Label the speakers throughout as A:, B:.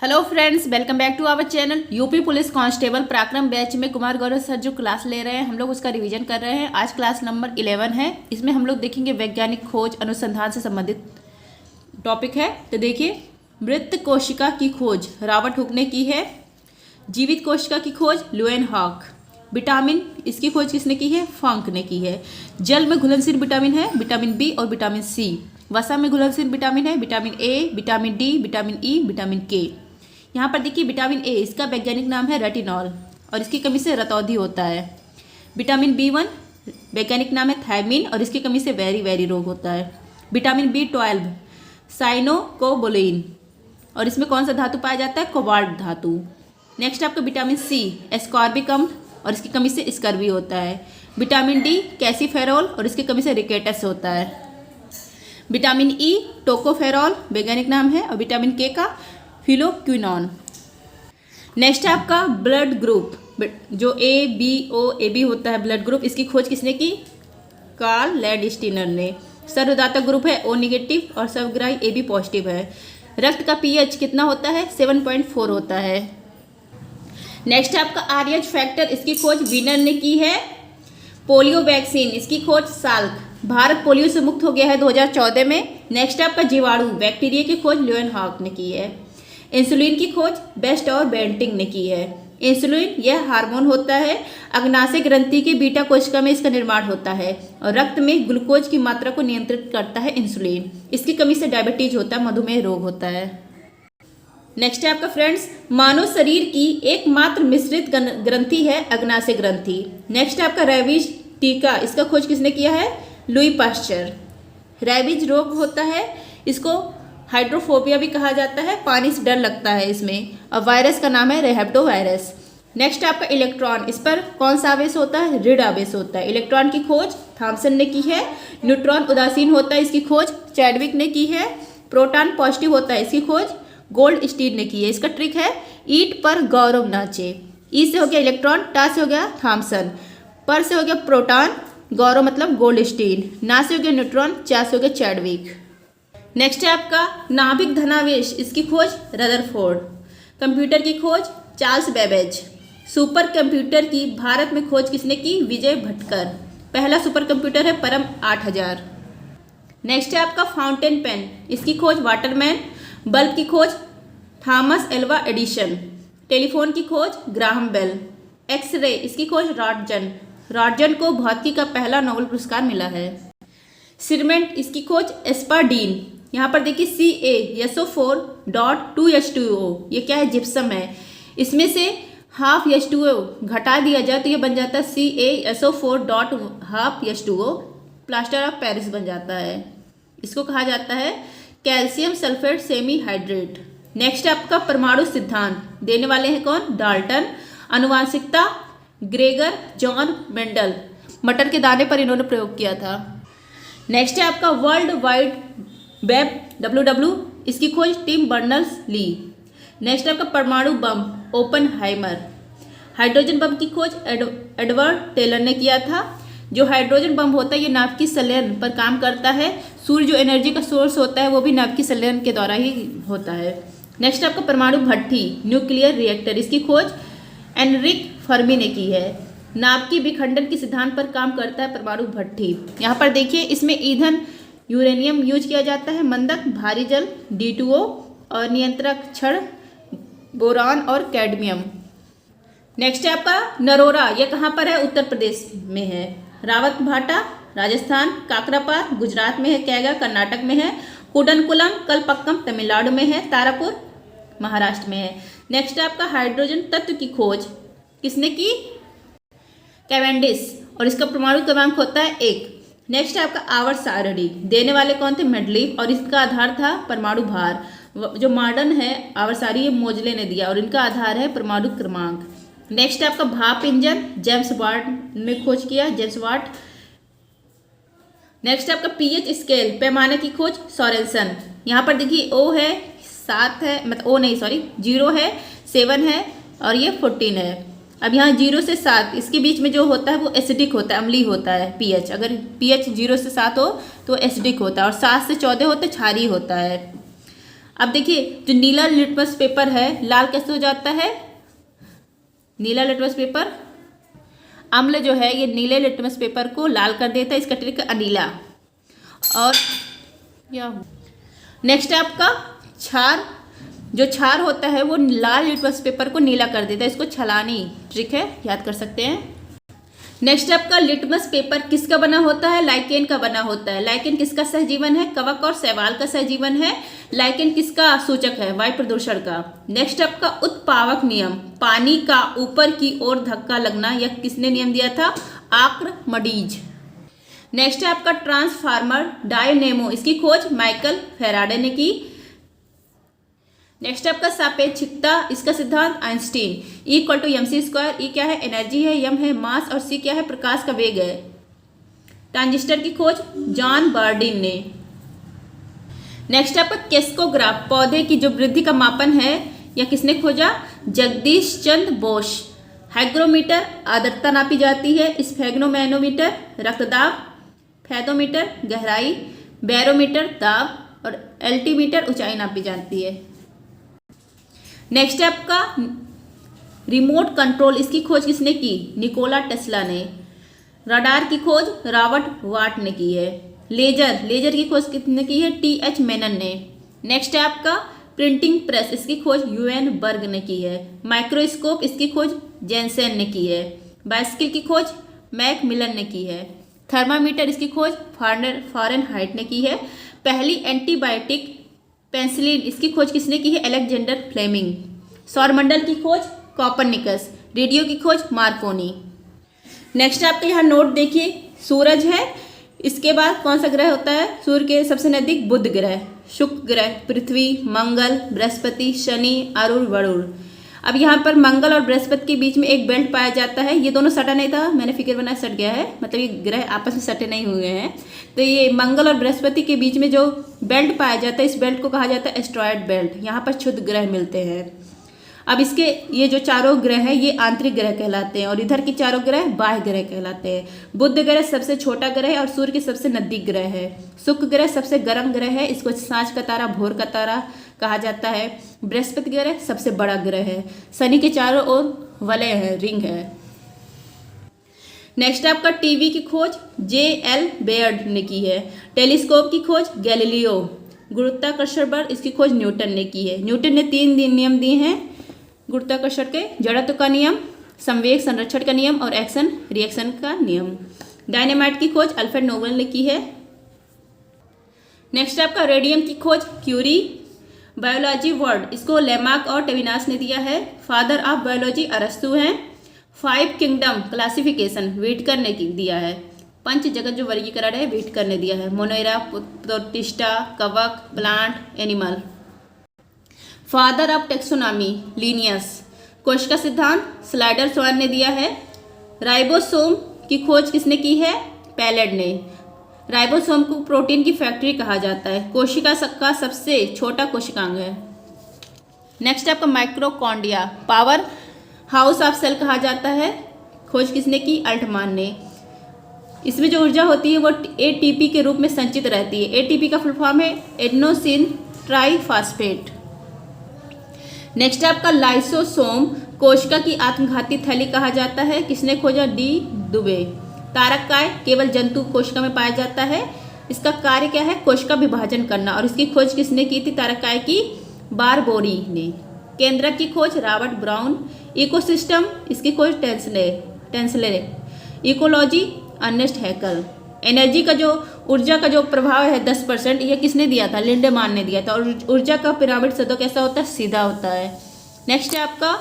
A: Hello friends, welcome back to our channel. UP police constable Parakram batch में Kumar Gaurav sir जो class ले रहे हैं, हम लोग उसका रिवीजन कर रहे हैं। आज क्लास नंबर 11 है। इसमें हम लोग देखेंगे वैज्ञानिक खोज अनुसंधान से संबंधित टॉपिक है। तो देखिए, मृत कोशिका की खोज रॉबर्ट हुक ने की है। जीवित कोशिका की खोज ल्यूएनहॉक। विटामिन इसकी खोज किसने की है? फंक ने की है। जल में घुलनशील विटामिन है विटामिन बी और विटामिन सी। वसा में घुलनशील विटामिन है vitamin A, vitamin D, vitamin E, vitamin के। यहाँ पर देखिए, विटामिन ए इसका वैज्ञानिक नाम है रेटिनॉल और इसकी कमी से रतौंधी होता है। विटामिन बी1 वैज्ञानिक नाम है थायमिन और इसकी कमी से वेरी रोग होता है। विटामिन बी12 साइनोकोबोलिन और इसमें कौन सा धातु पाया जाता है? कोबाल्ट धातु। नेक्स्ट आपका विटामिन सी एस्कॉर्बिक अम्ल और इसकी कमी से स्कर्वी होता है। विटामिन डी कैल्सीफेरॉल और इसकी कमी से रिकेटस होता है। विटामिन ई टोकोफेरॉल वैज्ञानिक नाम है और विटामिन के का फिलोक्विनोन। नेक्स्ट है आपका ब्लड ग्रुप, जो A B O A B होता है ब्लड ग्रुप। इसकी खोज किसने की? कार्ल लैंडस्टीनर ने। सर्वदातक ग्रुप है ओ नेगेटिव और सर्वग्राही ए बी पॉजिटिव है। रक्त का पीएच कितना होता है? 7.4 होता है। नेक्स्ट है आपका आरएच फैक्टर, इसकी खोज वीनर ने की है। पोलियो वैक्सीन इसकी खोज साल्क। भारत पोलियो से मुक्त हो गया है 2014 में। नेक्स्ट आपका जीवाणु बैक्टीरिया की खोज ल्यूएनहॉक ने की है। इंसुलिन की खोज बेस्ट और बेंटिंग ने की है। इंसुलिन यह हार्मोन होता है, अग्नाशय ग्रंथि के बीटा कोशिका में इसका निर्माण होता है और रक्त में ग्लूकोज की मात्रा को नियंत्रित करता है इंसुलिन। इसकी कमी से डायबिटीज होता है, मधुमेह रोग होता है। नेक्स्ट है आपका फ्रेंड्स, मानव शरीर की एकमात्र मिश्रित ग्रंथि है अग्नाशय ग्रंथि। नेक्स्ट है आपका रेबीज टीका, इसका खोज किसने किया है? Louis Pasteur. रेबीज रोग होता है, इसको हाइड्रोफोबिया भी कहा जाता है, पानी से डर लगता है इसमें, और वायरस का नाम है रेहेप्टो वायरस। नेक्स्ट आपका इलेक्ट्रॉन, इस पर कौन सा आवेश होता है? ऋण आवेश होता है। इलेक्ट्रॉन की खोज थॉमसन ने की है। न्यूट्रॉन उदासीन होता है, इसकी खोज चैडविक ने की है। प्रोटॉन पॉजिटिव होता है, इसकी खोज गोल्ड स्टीन ने की है। इसका ट्रिक है ईट पर गौरव नाचे। ई से हो गया इलेक्ट्रॉन, टा से हो गया थॉमसन, पर से हो गया प्रोटॉन, गौरव मतलब गोल्ड स्टीन, ना से हो गया न्यूट्रॉन, चा से हो गया चैडविक। नेक्स्ट है आपका नाभिक धनावेश, इसकी खोज रदरफोर्ड। कंप्यूटर की खोज चार्ल्स बेबेज। सुपर कंप्यूटर की भारत में खोज किसने की? विजय भटकर। पहला सुपर कंप्यूटर है परम 8000। नेक्स्ट है आपका फाउंटेन पेन, इसकी खोज वाटरमैन। बल्ब की खोज थॉमस एल्वा एडिसन। टेलीफोन की खोज ग्राहम बेल। एक्सरे इसकी खोज रॉटजन। रॉटजन को भौतिकी का पहला नोबेल पुरस्कार मिला है। सीमेंट इसकी खोज एस्पार्डीन। यहाँ पर देखिए CaSO4.2H2O, ये क्या है? जिप्सम है। इसमें से हाफ H2O घटा दिया जाए तो ये बन जाता है CaSO4.12H2O, प्लास्टर ऑफ पेरिस बन जाता है। इसको कहा जाता है calcium sulphate semi hydrate. Next आपका परमाणु सिद्धांत, देने वाले हैं कौन? डाल्टन। आनुवांशिकता ग्रेगर जॉन मेंडल। मटर के दाने पर इन्होंने प्रयोग किया था। नेक्स्ट है आपका वर्ल्ड वाइड वेब WW, इसकी खोज टिम बर्नर्स ली। नेक्स्ट आपका परमाणु बम ओपनहाइमर। हाइड्रोजन बम की खोज एडवर्ड टेलर ने किया था। जो हाइड्रोजन बम होता है ये नाभिकीय संलयन पर काम करता है। सूर्य जो एनर्जी का सोर्स होता है वो भी नाभिकीय संलयन के द्वारा ही होता है। नेक्स्ट आपका परमाणु भट्ठी न्यूक्लियर रिएक्टर, इसकी खोज एनरिक फर्मी ने की है। नाभिकीय विखंडन के सिद्धांत पर काम करता है परमाणु भट्ठी। यहाँ पर देखिए, इसमें ईंधन यूरेनियम यूज किया जाता है, मंदक भारी जल D2O और नियंत्रक क्षण बोरान और कैडमियम। नेक्स्ट है आपका नरोरा, यह कहाँ पर है? उत्तर प्रदेश में है। रावत भाटा राजस्थान। काकरापार गुजरात में है। कैगा कर्नाटक में है। कुडनकुलम कलपक्कम तमिलनाडु में है। तारापुर महाराष्ट्र में है। नेक्स्ट है आपका हाइड्रोजन तत्व की खोज किसने की? कैवेंडिश, और इसका परमाणु क्रमांक होता है 1। नेक्स्ट है आपका आवर्त सारणी, देने वाले कौन थे? मेंडलीव, और इसका आधार था परमाणु भार। जो मॉडर्न है आवर्त सारणी ये मोजले ने दिया और इनका आधार है परमाणु क्रमांक। नेक्स्ट है आपका भाप इंजन, जेम्स वाट ने खोज किया, जेम्स वाट। नेक्स्ट है आपका पीएच स्केल पैमाने की खोज सोरेनसन। यहाँ पर देखिए O है 7 है, मतलब O नहीं सॉरी 0 है, 7 है और ये 14 है। अब यहाँ 0 से 7 इसके बीच में जो होता है वो एसिडिक होता है, अम्लीय होता है पीएच। अगर पीएच 0 से 7 हो तो एसिडिक होता है और 7 से 14 हो तो क्षारीय होता है। अब देखिए जो नीला लिटमस पेपर है लाल कैसे हो जाता है, नीला लिटमस पेपर, अम्ल जो है ये नीले लिटमस पेपर को लाल कर देता है, इसका ट्रिक अनीला। और या नेक्स्ट है आपका क्षार, जो क्षार होता है वो लाल लिटमस पेपर को नीला कर देता है, इसको छलानी ट्रिक है, याद कर सकते हैं। नेक्स्ट आपका लिटमस पेपर किसका बना होता है, लाइकेन का बना होता है। लाइकेन किसका सहजीवन है, कवक और शैवाल का सहजीवन है। लाइकेन किसका सूचक है, वायु प्रदूषण का। नेक्स्ट आपका उत्पावक नियम, पानी का ऊपर की ओर धक्का लगना, यह किसने नियम दिया था, आर्किमिडीज। नेक्स्ट है आपका ट्रांसफार्मर डायनेमो, इसकी खोज माइकल फैराडे ने की। नेक्स्ट आपका सापेक्षिकता, इसका सिद्धांत आइंस्टीन। E=mc², ई क्या है, एनर्जी है, m है मास और c क्या है, प्रकाश का वेग है। ट्रांजिस्टर की खोज जॉन बर्डिन ने। नेक्स्ट आपका केस्कोग्राफ, पौधे की जो वृद्धि का मापन है यह किसने खोजा, जगदीश चंद्र बोस। हाइग्रोमीटर आर्द्रता नापी जाती है, स्फेग्नोमैनोमीटर रक्तदाब, फैथोमीटर गहराई, बैरोमीटर दाब और एल्टीमीटर ऊंचाई नापी जाती है। नेक्स्ट है आपका रिमोट कंट्रोल, इसकी खोज किसने की, निकोला टेस्ला ने। रडार की खोज रॉबर्ट वाट ने की है। लेजर, लेजर की खोज किसने की है, TH मेनन ने। नेक्स्ट है आपका प्रिंटिंग प्रेस, इसकी खोज UN बर्ग ने की है। माइक्रोस्कोप, इसकी खोज जेनसेन ने की है। बाइसिकल की खोज मैकमिलन ने की है। थर्मामीटर, इसकी खोज फारेनहाइट ने की है। पहली एंटीबायोटिक पेंसिलिन, इसकी खोज किसने की है, अलेक्जेंडर फ्लेमिंग। सौरमंडल की खोज कॉपरनिकस। रेडियो की खोज मार्कोनी। नेक्स्ट आपके यहाँ नोट देखिए, सूरज है, इसके बाद कौन सा ग्रह होता है, सूर्य के सबसे नजदीक बुध ग्रह, शुक्र ग्रह, पृथ्वी, मंगल, बृहस्पति, शनि, अरुण, वरुण। अब यहाँ पर मंगल और बृहस्पति के बीच में एक बेल्ट पाया जाता है, ये दोनों सटा नहीं था, मैंने फिगर बनाया सट गया है, मतलब ये ग्रह आपस में सटे नहीं हुए हैं। तो ये मंगल और बृहस्पति के बीच में जो बेल्ट पाया जाता है, इस बेल्ट को कहा जाता है एस्ट्रॉयड बेल्ट। यहाँ पर क्षुद्र ग्रह मिलते हैं। अब इसके ये जो चारों ग्रह हैं ये आंतरिक ग्रह कहलाते हैं और इधर की चारों ग्रह बाह्य ग्रह कहलाते हैं। बुध ग्रह सबसे छोटा ग्रह है और सूर्य के सबसे नजदीक ग्रह है। शुक्र ग्रह सबसे गर्म ग्रह है, इसको सांझ का तारा, भोर का तारा कहा जाता है। बृहस्पति ग्रह सबसे बड़ा ग्रह है। शनि के चारों ओर वलय है, रिंग है। नेक्स्ट आपका टीवी की खोज JL बेयर्ड ने की है। टेलीस्कोप की खोज गैलीलियो। गुरुत्वाकर्षण बल, इसकी खोज न्यूटन ने की है। न्यूटन ने 3 नियम दिए हैं गुरुत्वाकर्षण के, जड़त्व का नियम, संवेग संरक्षण का नियम और एक्शन रिएक्शन का नियम। डायनेमाइट की खोज अल्फ्रेड नोबेल ने की है। नेक्स्ट आपका रेडियम की खोज क्यूरी। बायोलॉजी वर्ड, इसको लेमार्क और टेविनास ने दिया है। फादर ऑफ बायोलॉजी अरस्तु हैं। 5 किंगडम क्लासिफिकेशन व्हिटकर ने दिया है। पंच जगत जो वर्गीकरण है व्हिटकर ने दिया है। मोनेरा, प्रोटिस्टा, कवक, plant, animal. Father of taxonomy Linnaeus. कोश का सिद्धांत स्लाइडर स्वान ने दिया है। राइबोसोम की खोज किसने की है, पैलेड ने। राइबोसोम को प्रोटीन की फैक्ट्री कहा जाता है। कोशिका का सबसे छोटा कोशिकांग है। नेक्स्ट आपका mitochondria, power house of cell कहा जाता है। खोज किसने की, अल्टमान ने। इसमें जो ऊर्जा होती है वो ATP के रूप में संचित रहती है। ATP का फुल फॉर्म है एडेनोसिन ट्राइफॉस्फेट। नेक्स्ट आपका लाइसोसोम, कोशिका की आत्मघाती थैली कहा जाता है। किसने खोजा, D दुबे। तारककाय केवल जंतु कोशिका में पाया जाता है। इसका कार्य क्या है, कोशिका विभाजन करना, और इसकी खोज किसने की थी, तारककाय की बारबोरी ने। केंद्रक की खोज रॉबर्ट ब्राउन। इकोसिस्टम, इसकी खोज Tansley. Ecology Ernest Haeckel. Energy का जो ऊर्जा का जो प्रभाव है 10%, यह किसने दिया था, लिंडेमान ने दिया था। और ऊर्जा का पिरामिड सदो कैसा होता है, सीधा होता है। नेक्स्ट है आपका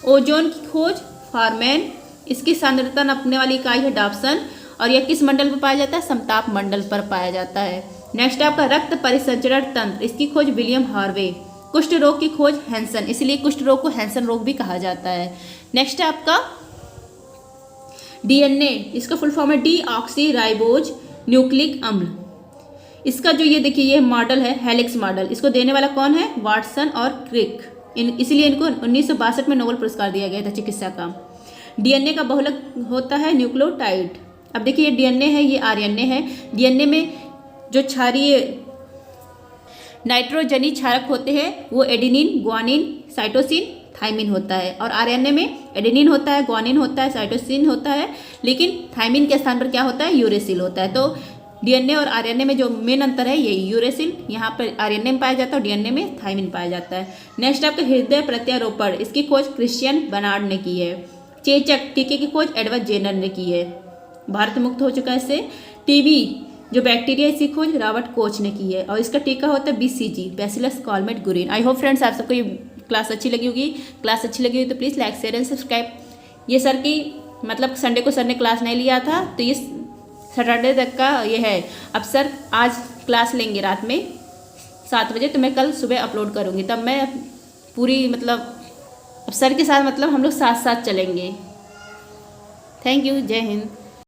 A: ओजोन की खोज फॉरमैन। इसकी सांद्रता नापने वाली इकाई है डाप्सन और यह किस मंडल पर पाया जाता है, समताप मंडल पर पाया जाता है। नेक्स्ट है आपका रक्त परिसंचरण तंत्र। इसकी खोज विलियम हार्वे। कुष्ठ रोग की खोज हैंसन, इसलिए कुष्ठ रोग को हैंसन रोग भी कहा जाता है। नेक्स्ट है आपका DNA, इसका फुल फॉर्म है डीऑक्सीराइबोज न्यूक्लिक अम्ल। इसका जो ये देखिए ये मॉडल है हेलिक्स मॉडल, इसको देने वाला कौन है, वाटसन और क्रिक। इसलिए इनको 1962 में नोबेल पुरस्कार दिया गया था चिकित्सा का। DNA का बहुलक होता है न्यूक्लियोटाइड। अब देखिए ये DNA है, ये RNA है। DNA में जो क्षारीय नाइट्रोजनी क्षारक होते हैं वो एडेनिन, ग्वानिन, साइटोसिन, थाइमिन होता है। और आरएनए में एडेनिन होता है, ग्वानिन होता है, साइटोसिन होता है, लेकिन थाइमिन के स्थान पर क्या होता है, यूरेसिल होता है। तो डीएनए और आरएनए में जो मेन अंतर है यही, यूरेसिल यहाँ पर आरएनए में पाया जाता है और डीएनए में थाइमिन पाया जाता है। नेक्स्ट आपका हृदय प्रत्यारोपण, इसकी खोज क्रिश्चियन बर्नार्ड ने की है। चेचक टीके की खोज एडवर्ड जेनर ने की है, भारत मुक्त हो चुका है इससे। टीबी जो बैक्टीरिया, इसकी खोज रॉबर्ट कोच ने की है और इसका टीका होता है BCG, bacillus Calmette Guerin. I hope friends आप सबको ये क्लास अच्छी लगी होगी। क्लास अच्छी लगी हुई तो please like share and subscribe. ये सर की मतलब संडे को सर ने क्लास नहीं लिया था तो ये सैटरडे तक का ये है। अब सर आज क्लास लेंगे रात में 7 बजे, तो मैं कल सुबह अपलोड करूँगी, तब मैं पूरी मतलब अब सर के साथ मतलब हम लोग साथ साथ चलेंगे। थैंक यू, जय हिंद।